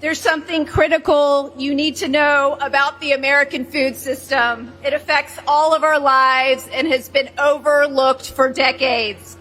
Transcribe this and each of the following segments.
There's something critical you need to know about the American food system. It affects all of our lives and has been overlooked for decades.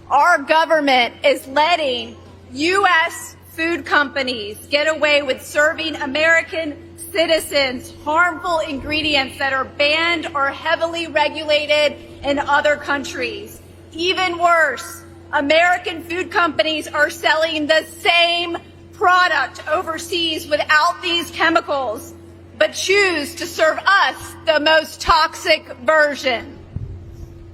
Our government is letting U.S. food companies get away with serving American citizens harmful ingredients that are banned or heavily regulated in other countries. Even worse, American food companies are selling the same product overseas without these chemicals, but choose to serve us the most toxic version.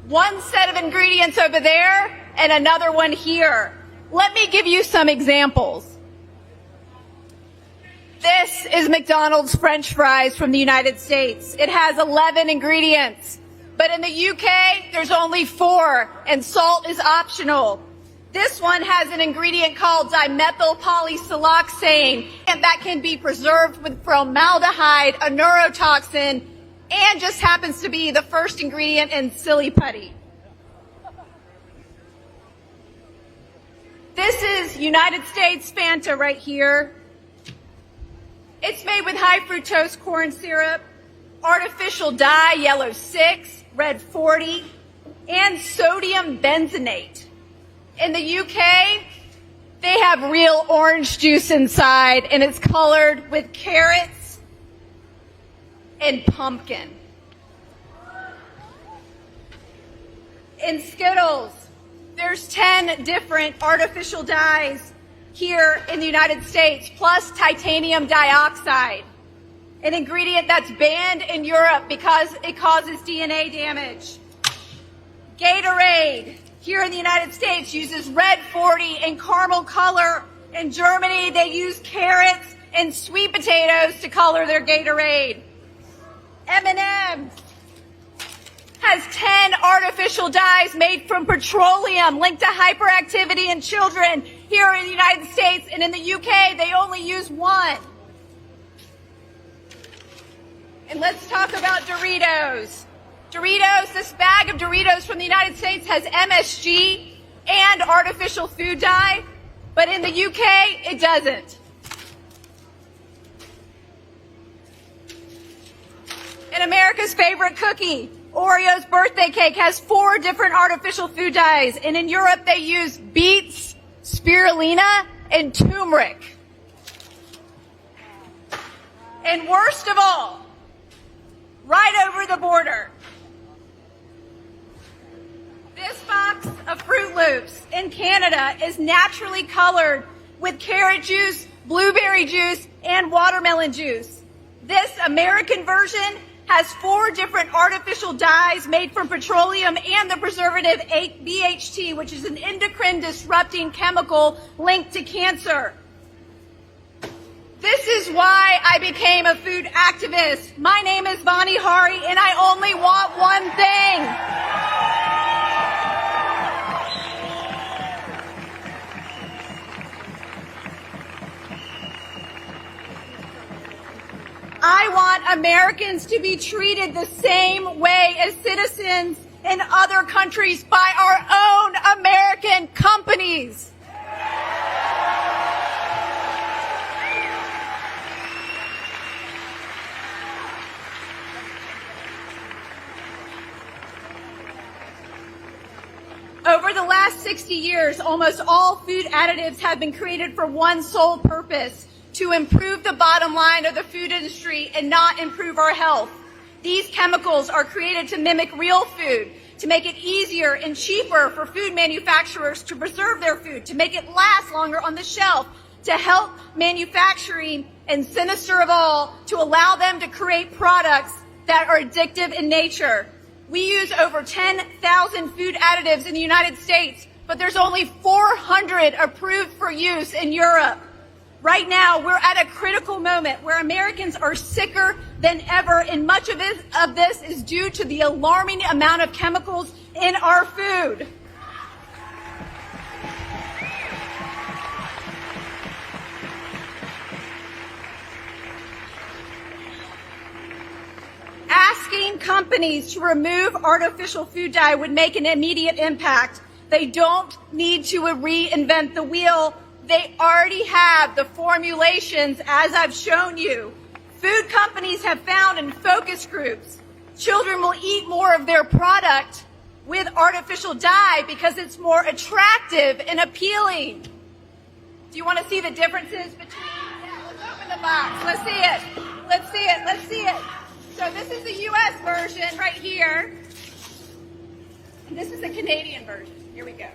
One set of ingredients over there and another one here. Let me give you some examples. This is McDonald's French fries from the United States. It has 11 ingredients, but in the UK, there's only 4, and salt is optional. This one has an ingredient called dimethyl polysiloxane, and that can be preserved with formaldehyde, a neurotoxin, and just happens to be the first ingredient in silly putty. This is United States Fanta right here. It's made with high fructose corn syrup, artificial dye, yellow 6, red 40, and sodium benzenate. In the UK, they have real orange juice inside, and it's colored with carrots and pumpkin. In Skittles, there's 10 different artificial dyes here in the United States, plus titanium dioxide, an ingredient that's banned in Europe because it causes DNA damage. Gatorade, here in the United States, uses red 40 and caramel color. In Germany, they use carrots and sweet potatoes to color their Gatorade. M&M's has 10 artificial dyes made from petroleum linked to hyperactivity in children here in the United States, and in the UK, they only use 1. And let's talk about Doritos. Doritos, this bag of Doritos from the United States has MSG and artificial food dye, but in the UK, it doesn't. And America's favorite cookie, Oreo's birthday cake, has 4 different artificial food dyes, and in Europe, they use beets, spirulina, and turmeric. And worst of all, right over the border, this box of Fruit Loops in Canada is naturally colored with carrot juice, blueberry juice, and watermelon juice. This American version has 4 different artificial dyes made from petroleum and the preservative BHT, which is an endocrine disrupting chemical linked to cancer. This is why I became a food activist. My name is Vani Hari, and I only want one thing. I want Americans to be treated the same way as citizens in other countries by our own American companies. Over the last 60 years, almost all food additives have been created for one sole purpose: to improve the bottom line of the food industry and not improve our health. These chemicals are created to mimic real food, to make it easier and cheaper for food manufacturers to preserve their food, to make it last longer on the shelf, to help manufacturing, and sinister of all, to allow them to create products that are addictive in nature. We use over 10,000 food additives in the United States, but there's only 400 approved for use in Europe. Right now, we're at a critical moment where Americans are sicker than ever, and much of this is due to the alarming amount of chemicals in our food. Asking companies to remove artificial food dye would make an immediate impact. They don't need to reinvent the wheel. They already have the formulations, as I've shown you. Food companies have found in focus groups, children will eat more of their product with artificial dye because it's more attractive and appealing. Do you want to see the differences between? Yeah, let's open the box. Let's see it. Let's see it. Let's see it. So this is the U.S. version right here. And this is the Canadian version. Here we go.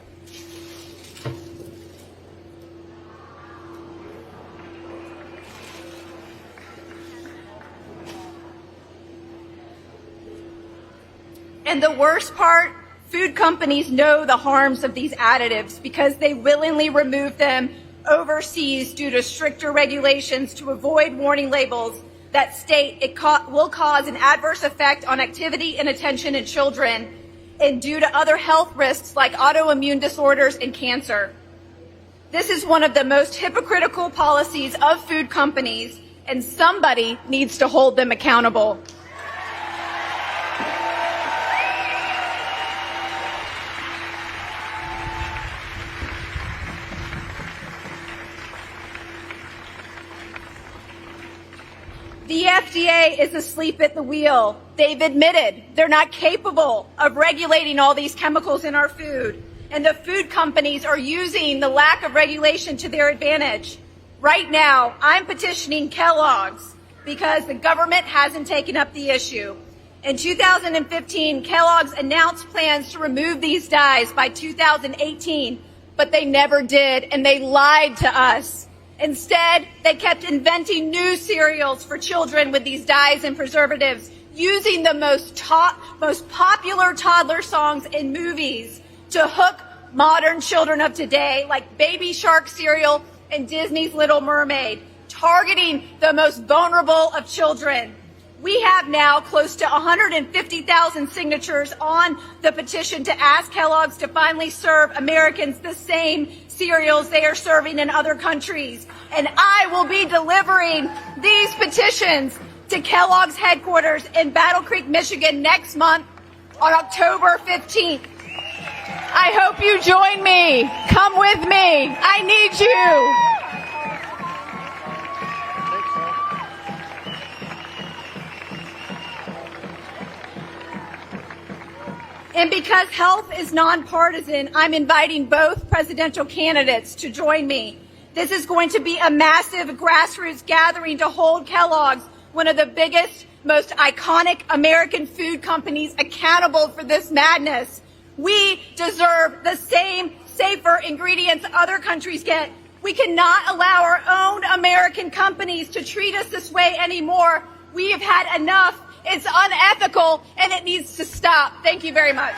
And the worst part, food companies know the harms of these additives because they willingly remove them overseas due to stricter regulations to avoid warning labels that state it will cause an adverse effect on activity and attention in children and due to other health risks like autoimmune disorders and cancer. This is one of the most hypocritical policies of food companies, and somebody needs to hold them accountable. The FDA is asleep at the wheel. They've admitted they're not capable of regulating all these chemicals in our food. And the food companies are using the lack of regulation to their advantage. Right now, I'm petitioning Kellogg's because the government hasn't taken up the issue. In 2015, Kellogg's announced plans to remove these dyes by 2018, but they never did, and they lied to us. Instead, they kept inventing new cereals for children with these dyes and preservatives, using the most popular toddler songs in movies to hook modern children of today, like Baby Shark cereal and Disney's Little Mermaid, targeting the most vulnerable of children. We have now close to 150,000 signatures on the petition to ask Kellogg's to finally serve Americans the same cereals they are serving in other countries. And I will be delivering these petitions to Kellogg's headquarters in Battle Creek, Michigan next month on October 15th. I hope you join me. Come with me. I need you. And because health is nonpartisan, I'm inviting both presidential candidates to join me. This is going to be a massive grassroots gathering to hold Kellogg's, one of the biggest, most iconic American food companies, accountable for this madness. We deserve the same safer ingredients other countries get. We cannot allow our own American companies to treat us this way anymore. We have had enough. It's unethical, and it needs to stop. Thank you very much.